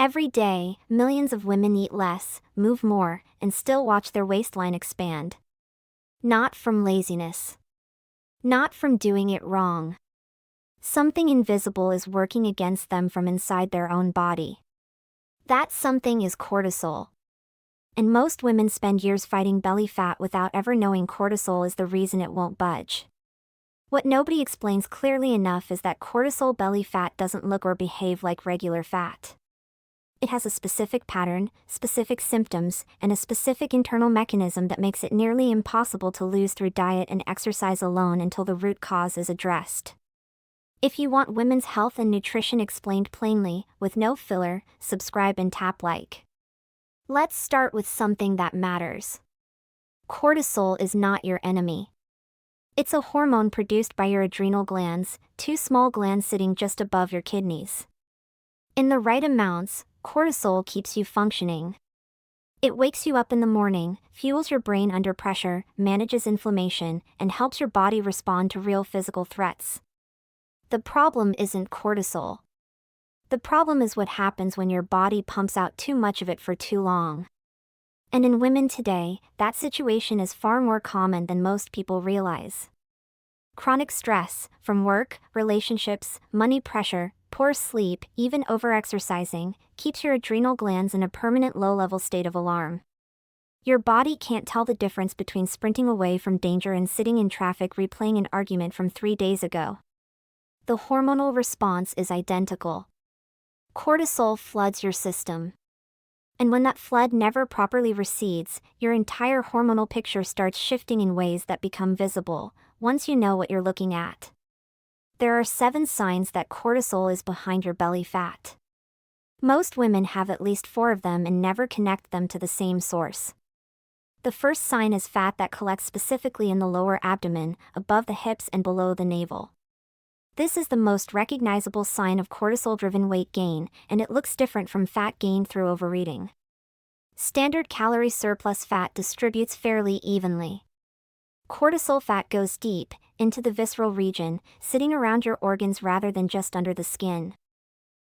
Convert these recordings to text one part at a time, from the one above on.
Every day, millions of women eat less, move more, and still watch their waistline expand. Not from laziness. Not from doing it wrong. Something invisible is working against them from inside their own body. That something is cortisol. And most women spend years fighting belly fat without ever knowing cortisol is the reason it won't budge. What nobody explains clearly enough is that cortisol belly fat doesn't look or behave like regular fat. It has a specific pattern, specific symptoms, and a specific internal mechanism that makes it nearly impossible to lose through diet and exercise alone until the root cause is addressed. If you want women's health and nutrition explained plainly, with no filler, subscribe and tap like. Let's start with something that matters. Cortisol is not your enemy. It's a hormone produced by your adrenal glands, two small glands sitting just above your kidneys. In the right amounts, cortisol keeps you functioning. It wakes you up in the morning, fuels your brain under pressure, manages inflammation, and helps your body respond to real physical threats. The problem isn't cortisol. The problem is what happens when your body pumps out too much of it for too long. And in women today, that situation is far more common than most people realize. Chronic stress, from work, relationships, money pressure, poor sleep, even overexercising, keeps your adrenal glands in a permanent low-level state of alarm. Your body can't tell the difference between sprinting away from danger and sitting in traffic replaying an argument from 3 days ago. The hormonal response is identical. Cortisol floods your system. And when that flood never properly recedes, your entire hormonal picture starts shifting in ways that become visible, once you know what you're looking at. There are 7 signs that cortisol is behind your belly fat. Most women have at least 4 of them and never connect them to the same source. The first sign is fat that collects specifically in the lower abdomen, above the hips and below the navel. This is the most recognizable sign of cortisol-driven weight gain, and it looks different from fat gained through overeating. Standard calorie surplus fat distributes fairly evenly. Cortisol fat goes deep, into the visceral region, sitting around your organs rather than just under the skin.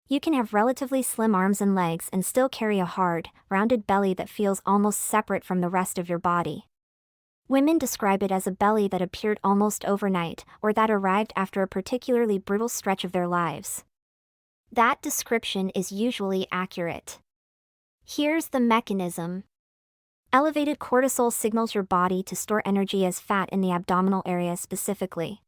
You can have relatively slim arms and legs and still carry a hard, rounded belly that feels almost separate from the rest of your body. Women describe it as a belly that appeared almost overnight, or that arrived after a particularly brutal stretch of their lives. That description is usually accurate. Here's the mechanism. Elevated cortisol signals your body to store energy as fat in the abdominal area specifically.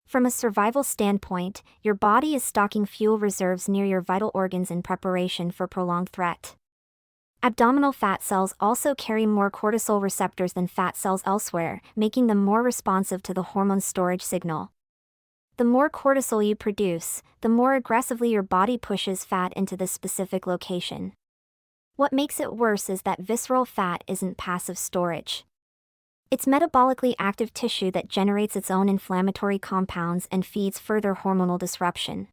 From a survival standpoint, your body is stocking fuel reserves near your vital organs in preparation for prolonged threat. Abdominal fat cells also carry more cortisol receptors than fat cells elsewhere, making them more responsive to the hormone storage signal. The more cortisol you produce, the more aggressively your body pushes fat into this specific location. What makes it worse is that visceral fat isn't passive storage. It's metabolically active tissue that generates its own inflammatory compounds and feeds further hormonal disruption.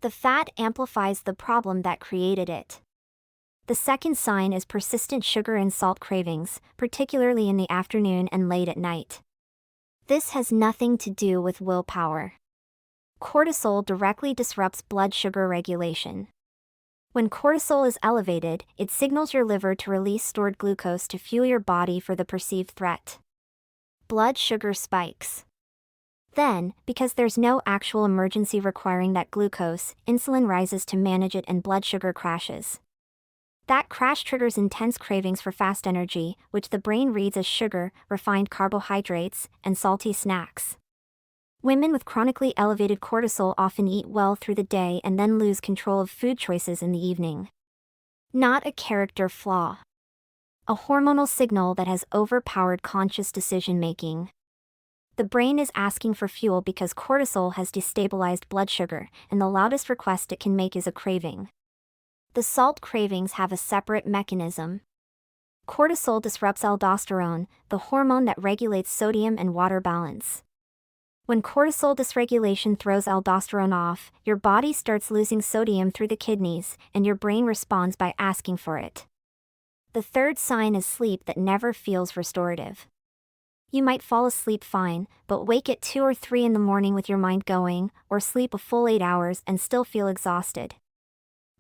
The fat amplifies the problem that created it. The second sign is persistent sugar and salt cravings, particularly in the afternoon and late at night. This has nothing to do with willpower. Cortisol directly disrupts blood sugar regulation. When cortisol is elevated, it signals your liver to release stored glucose to fuel your body for the perceived threat. Blood sugar spikes. Then, because there's no actual emergency requiring that glucose, insulin rises to manage it and blood sugar crashes. That crash triggers intense cravings for fast energy, which the brain reads as sugar, refined carbohydrates, and salty snacks. Women with chronically elevated cortisol often eat well through the day and then lose control of food choices in the evening. Not a character flaw. A hormonal signal that has overpowered conscious decision-making. The brain is asking for fuel because cortisol has destabilized blood sugar, and the loudest request it can make is a craving. The salt cravings have a separate mechanism. Cortisol disrupts aldosterone, the hormone that regulates sodium and water balance. When cortisol dysregulation throws aldosterone off, your body starts losing sodium through the kidneys, and your brain responds by asking for it. The third sign is sleep that never feels restorative. You might fall asleep fine, but wake at 2 or 3 in the morning with your mind going, or sleep a full 8 hours and still feel exhausted.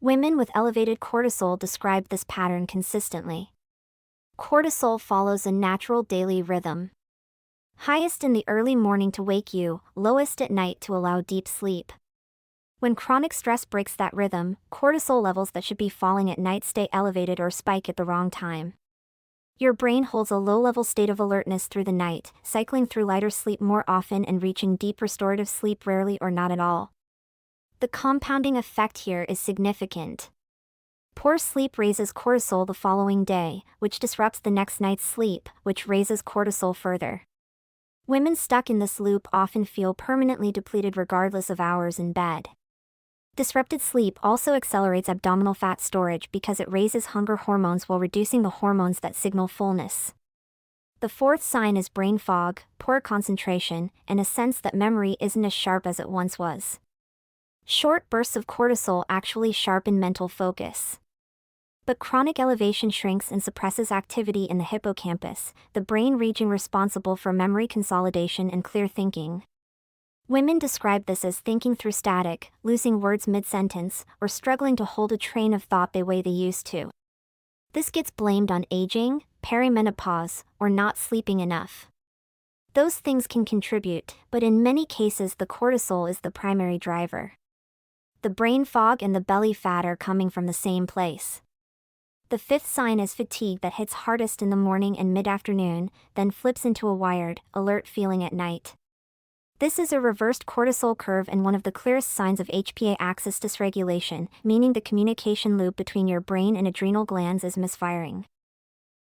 Women with elevated cortisol describe this pattern consistently. Cortisol follows a natural daily rhythm. Highest in the early morning to wake you, lowest at night to allow deep sleep. When chronic stress breaks that rhythm, cortisol levels that should be falling at night stay elevated or spike at the wrong time. Your brain holds a low-level state of alertness through the night, cycling through lighter sleep more often and reaching deep restorative sleep rarely or not at all. The compounding effect here is significant. Poor sleep raises cortisol the following day, which disrupts the next night's sleep, which raises cortisol further. Women stuck in this loop often feel permanently depleted regardless of hours in bed. Disrupted sleep also accelerates abdominal fat storage because it raises hunger hormones while reducing the hormones that signal fullness. The fourth sign is brain fog, poor concentration, and a sense that memory isn't as sharp as it once was. Short bursts of cortisol actually sharpen mental focus. But chronic elevation shrinks and suppresses activity in the hippocampus, the brain region responsible for memory consolidation and clear thinking. Women describe this as thinking through static, losing words mid-sentence, or struggling to hold a train of thought the way they used to. This gets blamed on aging, perimenopause, or not sleeping enough. Those things can contribute, but in many cases the cortisol is the primary driver. The brain fog and the belly fat are coming from the same place. The fifth sign is fatigue that hits hardest in the morning and mid-afternoon, then flips into a wired, alert feeling at night. This is a reversed cortisol curve and one of the clearest signs of HPA axis dysregulation, meaning the communication loop between your brain and adrenal glands is misfiring.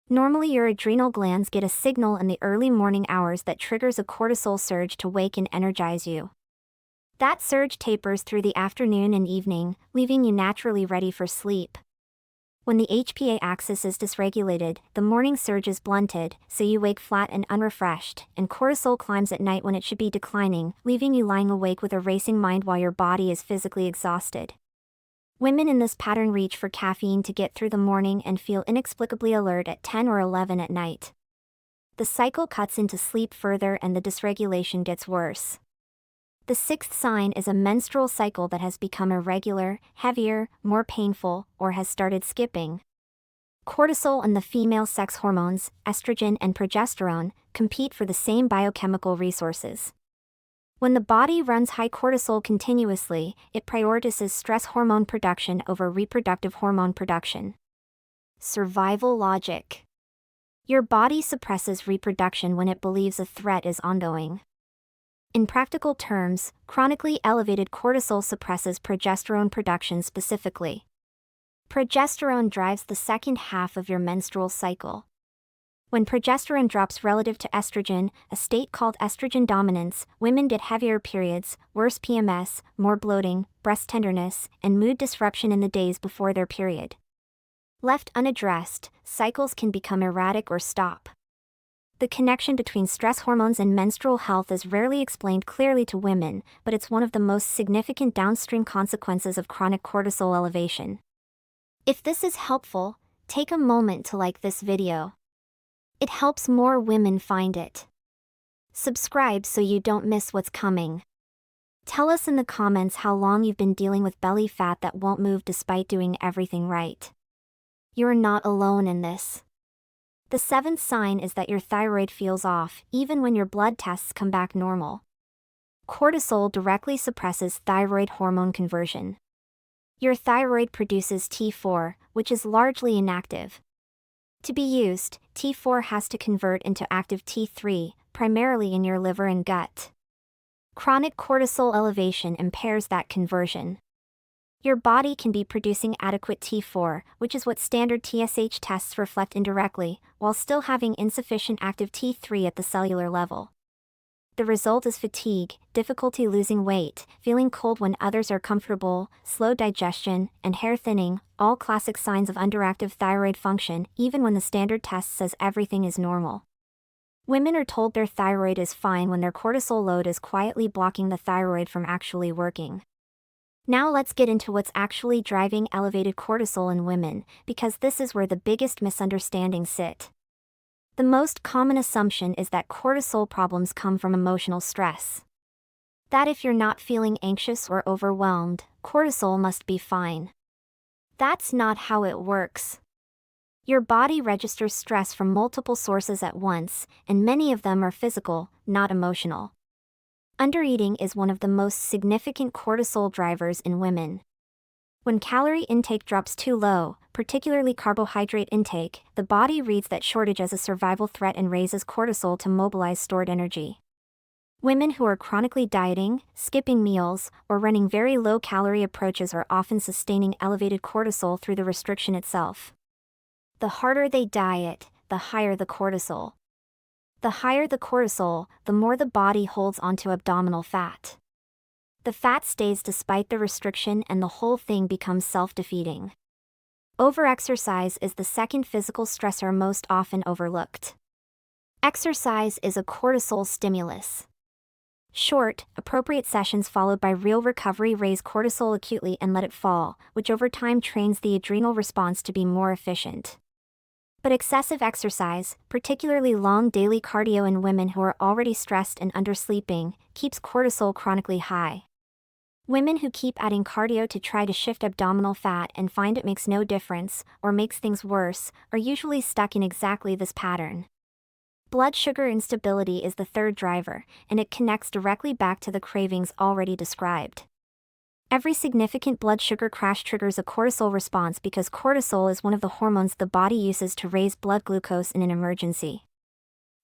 Normally your adrenal glands get a signal in the early morning hours that triggers a cortisol surge to wake and energize you. That surge tapers through the afternoon and evening, leaving you naturally ready for sleep. When the HPA axis is dysregulated, the morning surge is blunted, so you wake flat and unrefreshed, and cortisol climbs at night when it should be declining, leaving you lying awake with a racing mind while your body is physically exhausted. Women in this pattern reach for caffeine to get through the morning and feel inexplicably alert at 10 or 11 at night. The cycle cuts into sleep further and the dysregulation gets worse. The sixth sign is a menstrual cycle that has become irregular, heavier, more painful, or has started skipping. Cortisol and the female sex hormones, estrogen and progesterone, compete for the same biochemical resources. When the body runs high cortisol continuously, it prioritizes stress hormone production over reproductive hormone production. Survival logic. Your body suppresses reproduction when it believes a threat is ongoing. In practical terms, chronically elevated cortisol suppresses progesterone production specifically. Progesterone drives the second half of your menstrual cycle. When progesterone drops relative to estrogen, a state called estrogen dominance, women get heavier periods, worse PMS, more bloating, breast tenderness, and mood disruption in the days before their period. Left unaddressed, cycles can become erratic or stop. The connection between stress hormones and menstrual health is rarely explained clearly to women, but it's one of the most significant downstream consequences of chronic cortisol elevation. If this is helpful, take a moment to like this video. It helps more women find it. Subscribe so you don't miss what's coming. Tell us in the comments how long you've been dealing with belly fat that won't move despite doing everything right. You're not alone in this. The seventh sign is that your thyroid feels off, even when your blood tests come back normal. Cortisol directly suppresses thyroid hormone conversion. Your thyroid produces T4, which is largely inactive. To be used, T4 has to convert into active T3, primarily in your liver and gut. Chronic cortisol elevation impairs that conversion. Your body can be producing adequate T4, which is what standard TSH tests reflect indirectly, while still having insufficient active T3 at the cellular level. The result is fatigue, difficulty losing weight, feeling cold when others are comfortable, slow digestion, and hair thinning, all classic signs of underactive thyroid function, even when the standard test says everything is normal. Women are told their thyroid is fine when their cortisol load is quietly blocking the thyroid from actually working. Now let's get into what's actually driving elevated cortisol in women, because this is where the biggest misunderstandings sit. The most common assumption is that cortisol problems come from emotional stress. That if you're not feeling anxious or overwhelmed, cortisol must be fine. That's not how it works. Your body registers stress from multiple sources at once, and many of them are physical, not emotional. Undereating is one of the most significant cortisol drivers in women. When calorie intake drops too low, particularly carbohydrate intake, the body reads that shortage as a survival threat and raises cortisol to mobilize stored energy. Women who are chronically dieting, skipping meals, or running very low-calorie approaches are often sustaining elevated cortisol through the restriction itself. The harder they diet, the higher the cortisol. The higher the cortisol, the more the body holds onto abdominal fat. The fat stays despite the restriction and the whole thing becomes self-defeating. Overexercise is the second physical stressor most often overlooked. Exercise is a cortisol stimulus. Short, appropriate sessions followed by real recovery raise cortisol acutely and let it fall, which over time trains the adrenal response to be more efficient. But excessive exercise, particularly long daily cardio in women who are already stressed and undersleeping, keeps cortisol chronically high. Women who keep adding cardio to try to shift abdominal fat and find it makes no difference, or makes things worse, are usually stuck in exactly this pattern. Blood sugar instability is the third driver, and it connects directly back to the cravings already described. Every significant blood sugar crash triggers a cortisol response because cortisol is one of the hormones the body uses to raise blood glucose in an emergency.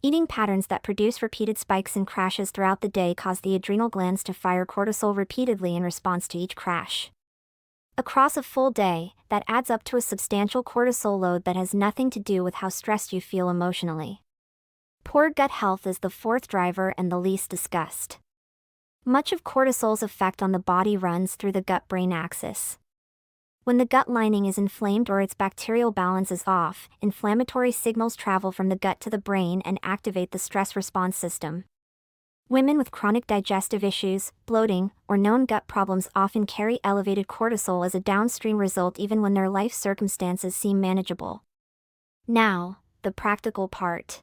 Eating patterns that produce repeated spikes and crashes throughout the day cause the adrenal glands to fire cortisol repeatedly in response to each crash. Across a full day, that adds up to a substantial cortisol load that has nothing to do with how stressed you feel emotionally. Poor gut health is the fourth driver and the least discussed. Much of cortisol's effect on the body runs through the gut-brain axis. When the gut lining is inflamed or its bacterial balance is off, inflammatory signals travel from the gut to the brain and activate the stress response system. Women with chronic digestive issues, bloating, or known gut problems often carry elevated cortisol as a downstream result even when their life circumstances seem manageable. Now, the practical part.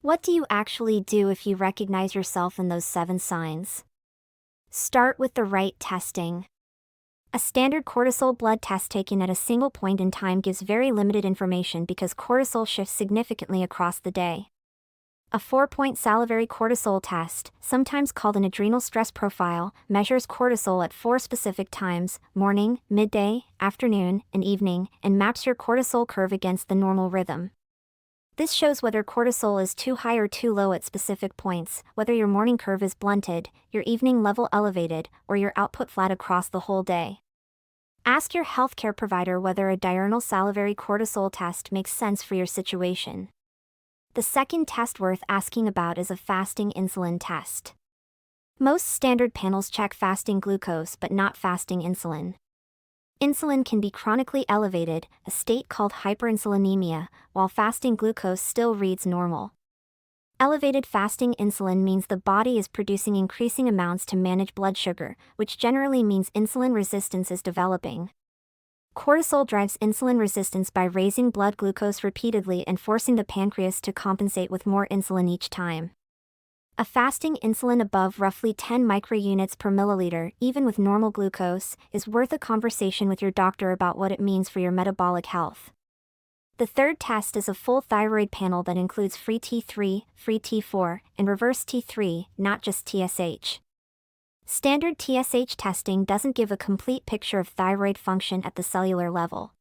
What do you actually do if you recognize yourself in those 7 signs? Start with the right testing. A standard cortisol blood test taken at a single point in time gives very limited information because cortisol shifts significantly across the day. A 4-point salivary cortisol test, sometimes called an adrenal stress profile, measures cortisol at 4 specific times, morning, midday, afternoon, and evening, and maps your cortisol curve against the normal rhythm. This shows whether cortisol is too high or too low at specific points, whether your morning curve is blunted, your evening level elevated, or your output flat across the whole day. Ask your healthcare provider whether a diurnal salivary cortisol test makes sense for your situation. The second test worth asking about is a fasting insulin test. Most standard panels check fasting glucose but not fasting insulin. Insulin can be chronically elevated, a state called hyperinsulinemia, while fasting glucose still reads normal. Elevated fasting insulin means the body is producing increasing amounts to manage blood sugar, which generally means insulin resistance is developing. Cortisol drives insulin resistance by raising blood glucose repeatedly and forcing the pancreas to compensate with more insulin each time. A fasting insulin above roughly 10 microunits per milliliter, even with normal glucose, is worth a conversation with your doctor about what it means for your metabolic health. The third test is a full thyroid panel that includes free T3, free T4, and reverse T3, not just TSH. Standard TSH testing doesn't give a complete picture of thyroid function at the cellular level.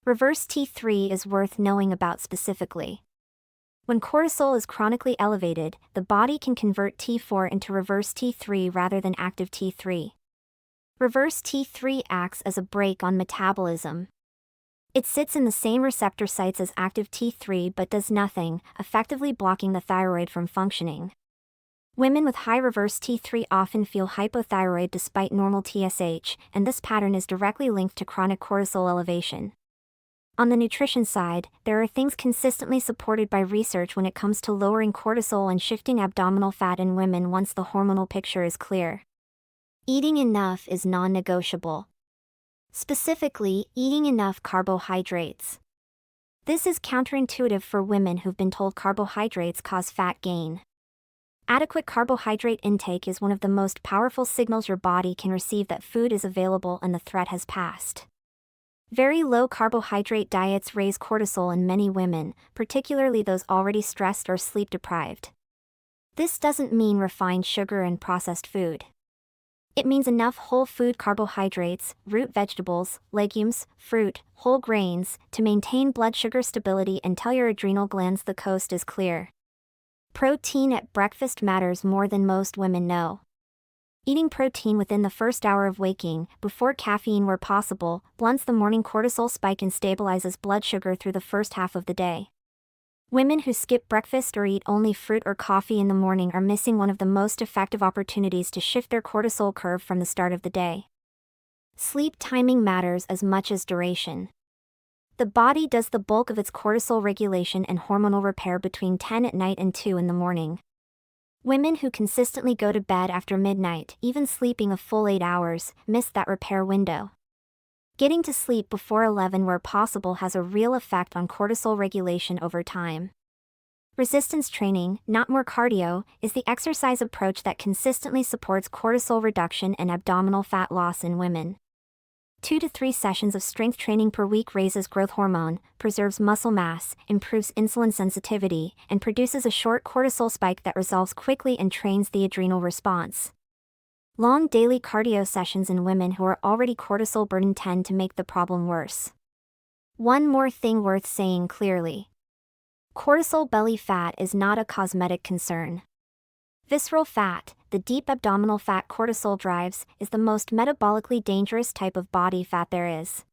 Reverse T3 is worth knowing about specifically. When cortisol is chronically elevated, the body can convert T4 into reverse T3 rather than active T3. Reverse T3 acts as a brake on metabolism. It sits in the same receptor sites as active T3 but does nothing, effectively blocking the thyroid from functioning. Women with high reverse T3 often feel hypothyroid despite normal TSH, and this pattern is directly linked to chronic cortisol elevation. On the nutrition side, there are things consistently supported by research when it comes to lowering cortisol and shifting abdominal fat in women once the hormonal picture is clear. Eating enough is non-negotiable. Specifically, eating enough carbohydrates. This is counterintuitive for women who've been told carbohydrates cause fat gain. Adequate carbohydrate intake is one of the most powerful signals your body can receive that food is available and the threat has passed. Very low carbohydrate diets raise cortisol in many women, particularly those already stressed or sleep deprived. This doesn't mean refined sugar and processed food. It means enough whole food carbohydrates, root vegetables, legumes, fruit, whole grains, to maintain blood sugar stability and tell your adrenal glands the coast is clear. Protein at breakfast matters more than most women know. Eating protein within the first hour of waking, before caffeine where possible, blunts the morning cortisol spike and stabilizes blood sugar through the first half of the day. Women who skip breakfast or eat only fruit or coffee in the morning are missing one of the most effective opportunities to shift their cortisol curve from the start of the day. Sleep timing matters as much as duration. The body does the bulk of its cortisol regulation and hormonal repair between 10 at night and 2 in the morning. Women who consistently go to bed after midnight, even sleeping a full 8 hours, miss that repair window. Getting to sleep before 11 where possible has a real effect on cortisol regulation over time. Resistance training, not more cardio, is the exercise approach that consistently supports cortisol reduction and abdominal fat loss in women. 2 to 3 sessions of strength training per week raises growth hormone, preserves muscle mass, improves insulin sensitivity, and produces a short cortisol spike that resolves quickly and trains the adrenal response. Long daily cardio sessions in women who are already cortisol burdened tend to make the problem worse. One more thing worth saying clearly. Cortisol belly fat is not a cosmetic concern. Visceral fat, the deep abdominal fat cortisol drives, is the most metabolically dangerous type of body fat there is.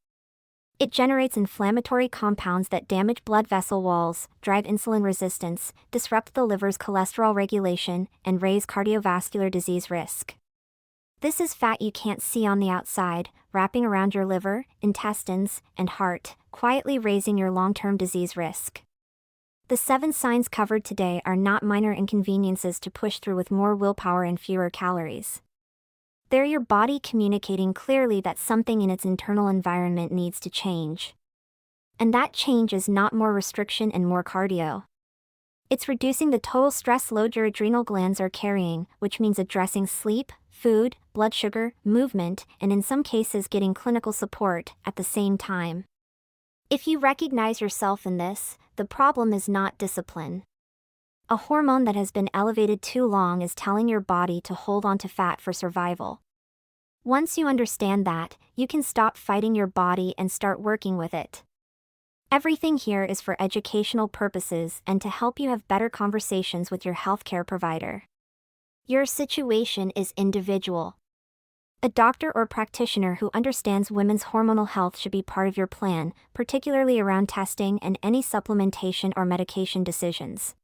It generates inflammatory compounds that damage blood vessel walls, drive insulin resistance, disrupt the liver's cholesterol regulation, and raise cardiovascular disease risk. This is fat you can't see on the outside, wrapping around your liver, intestines, and heart, quietly raising your long-term disease risk. The 7 signs covered today are not minor inconveniences to push through with more willpower and fewer calories. They're your body communicating clearly that something in its internal environment needs to change. And that change is not more restriction and more cardio. It's reducing the total stress load your adrenal glands are carrying, which means addressing sleep, food, blood sugar, movement, and in some cases getting clinical support at the same time. If you recognize yourself in this, the problem is not discipline. A hormone that has been elevated too long is telling your body to hold on to fat for survival. Once you understand that, you can stop fighting your body and start working with it. Everything here is for educational purposes and to help you have better conversations with your healthcare provider. Your situation is individual. A doctor or practitioner who understands women's hormonal health should be part of your plan, particularly around testing and any supplementation or medication decisions.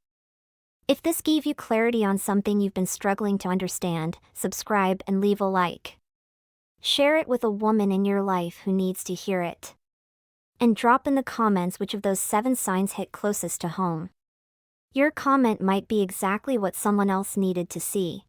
If this gave you clarity on something you've been struggling to understand, subscribe and leave a like. Share it with a woman in your life who needs to hear it. And drop in the comments which of those 7 signs hit closest to home. Your comment might be exactly what someone else needed to see.